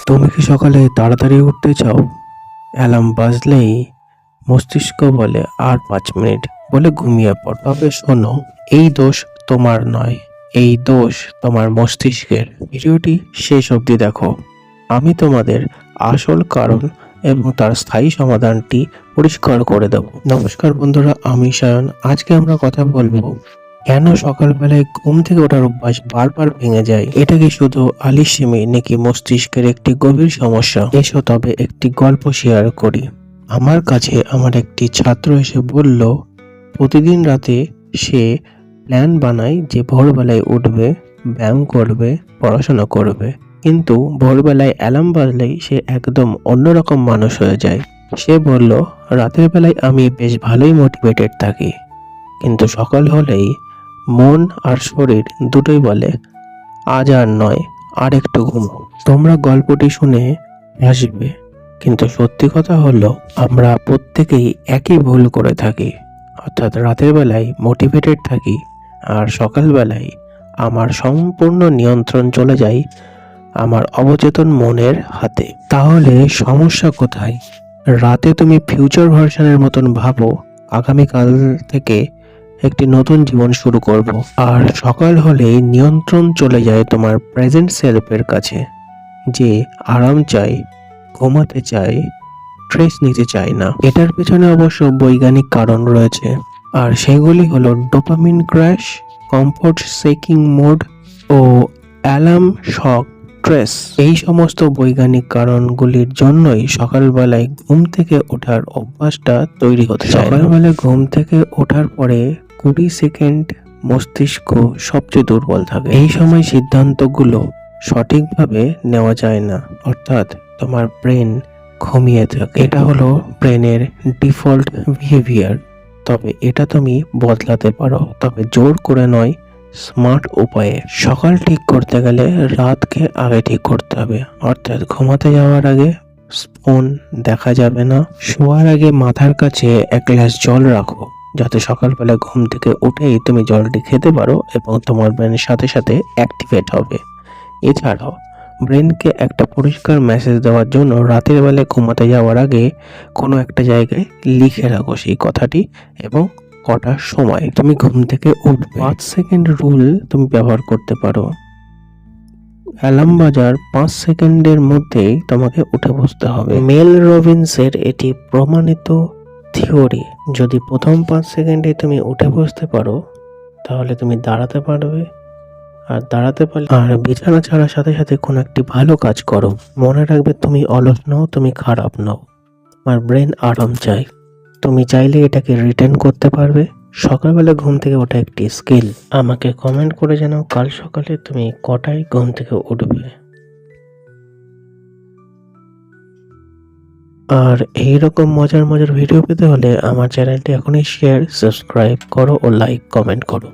তুমি কি সকালে তাড়াতাড়ি উঠতে চাও? অ্যালার্ম বাজলেই মস্তিষ্ক বলে আর 5 মিনিট বলে ঘুমিয়ে পড়। তবে শোনো, এই দোষ তোমার নয়, এই দোষ তোমার মস্তিষ্কের। ভিডিওটি শেষ অবধি দেখো, আমি তোমাদের আসল কারণ এবং তার স্থায়ী সমাধানটি পরিষ্কার করে দেব। নমস্কার বন্ধুরা, আমি সায়ন। আজকে আমরা কথা বলবো কেন সকালবেলায় ঘুম থেকে ওঠার অভ্যাস বারবার ভেঙে যায়। এটা কি শুধু আলিস্যেমি নাকি মস্তিষ্কের একটি গভীর সমস্যা? এসো তবে একটি গল্প শেয়ার করি। আমার কাছে আমার একটি ছাত্র এসে বলল, প্রতিদিন রাতে সে প্ল্যান বানায় যে ভোরবেলায় উঠবে, ব্যায়াম করবে, পড়াশোনা করবে, কিন্তু ভোরবেলায় অ্যালার্ম বাজলেই সে একদম অন্যরকম মানুষ হয়ে যায়। সে বলল, রাতের বেলায় আমি বেশ ভালোই মোটিভেটেড থাকি, কিন্তু সকাল হলেই মন আর শরীর দুটোই বলে আজ আর নয়, আর একটু ঘুমো। তোমরা গল্পটি শুনে হাসবে, কিন্তু সত্যি কথা হলো আমরা প্রত্যেকেই একই ভুল করে থাকি। অর্থাৎ রাতের বেলায় মোটিভেটেড থাকি আর সকালবেলায় আমার সম্পূর্ণ নিয়ন্ত্রণ চলে যায় আমার অবচেতন মনের হাতে। তাহলে সমস্যা কোথায়? রাতে তুমি ফিউচার ভার্সনের মতন ভাবো, আগামীকাল থেকে একটি নতুন জীবন শুরু করব, আর সকাল হলেই নিয়ন্ত্রণ চলে যায় তোমার প্রেজেন্ট সেলফের কাছে, যে আরাম চাই, ঘুমাতে চাই, স্ট্রেস নিতে চাই না। এটার পেছনে অবশ্য বৈজ্ঞানিক কারণ রয়েছে, আর সেগুলি হলো dopamine crash, comfort seeking mode ও অ্যালার্ম শক স্ট্রেস। এই সমস্ত বৈজ্ঞানিক কারণগুলির জন্যই সকালবেলায় ঘুম থেকে ওঠার অভ্যাসটা তৈরি হতে চায়। সকালবেলায় ঘুম থেকে ওঠার পরে 20 সেকেন্ড মস্তিষ্ক সবচেয়ে দুর্বল থাকে। এই সময় সিদ্ধান্তগুলো সঠিকভাবে নেওয়া যায় না, অর্থাৎ তোমার ব্রেন ঘুমিয়ে থাকে। এটা হলো ব্রেনের ডিফল্ট বিহেভিয়ার। তবে এটা তুমি বদলাতে পারো, তবে জোর করে নয়, স্মার্ট উপায়ে। সকাল ঠিক করতে গেলে রাতকে আগে ঠিক করতে হবে, অর্থাৎ ঘুমাতে যাওয়ার আগে ফোন দেখা যাবে না। শোয়ার আগে মাথার কাছে 1 গ্লাস জল রাখো, যাতে সকালবেলা ঘুম থেকে উঠেই তুমি জলটি খেতে পারো এবং তোমার ব্রেনের সাথে সাথে অ্যাক্টিভেট হবে। এছাড়াও ব্রেনকে একটা পরিষ্কার মেসেজ দেওয়ার জন্য রাতের বেলায় ঘুমাতে যাওয়ার আগে কোনো একটা জায়গায় লিখে রাখো সেই কথাটি এবং কটার সময় তুমি ঘুম থেকে উঠবে। 5 সেকেন্ড রুল তুমি ব্যবহার করতে পারো। অ্যালার্ম বাজার 5 সেকেন্ডের মধ্যেই তোমাকে উঠে বসতে হবে। মেল রবিন্সের এটি প্রমাণিত থিওরি। যদি প্রথম 5 সেকেন্ডে তুমি উঠে বসতে পারো, তাহলে তুমি দাঁড়াতে পারবে, আর দাঁড়াতে পারলে আর বিছানা ছাড়ার সাথে সাথে কোনো একটি ভালো কাজ করো। মনে রাখবে, তুমি অলস নও, তুমি খারাপ নও। আমার ব্রেন আরাম চাই। তুমি চাইলে এটাকে রিটার্ন করতে পারবে। সকালবেলা ঘুম থেকে ওঠা একটি স্কিল। আমাকে কমেন্ট করে জানাও কাল সকালে তুমি কটায় ঘুম থেকে উঠবে। আর এইরকম মজার মজার ভিডিও পেতে হলে আমার চ্যানেলটি এখনই শেয়ার, সাবস্ক্রাইব করো ও লাইক কমেন্ট করো।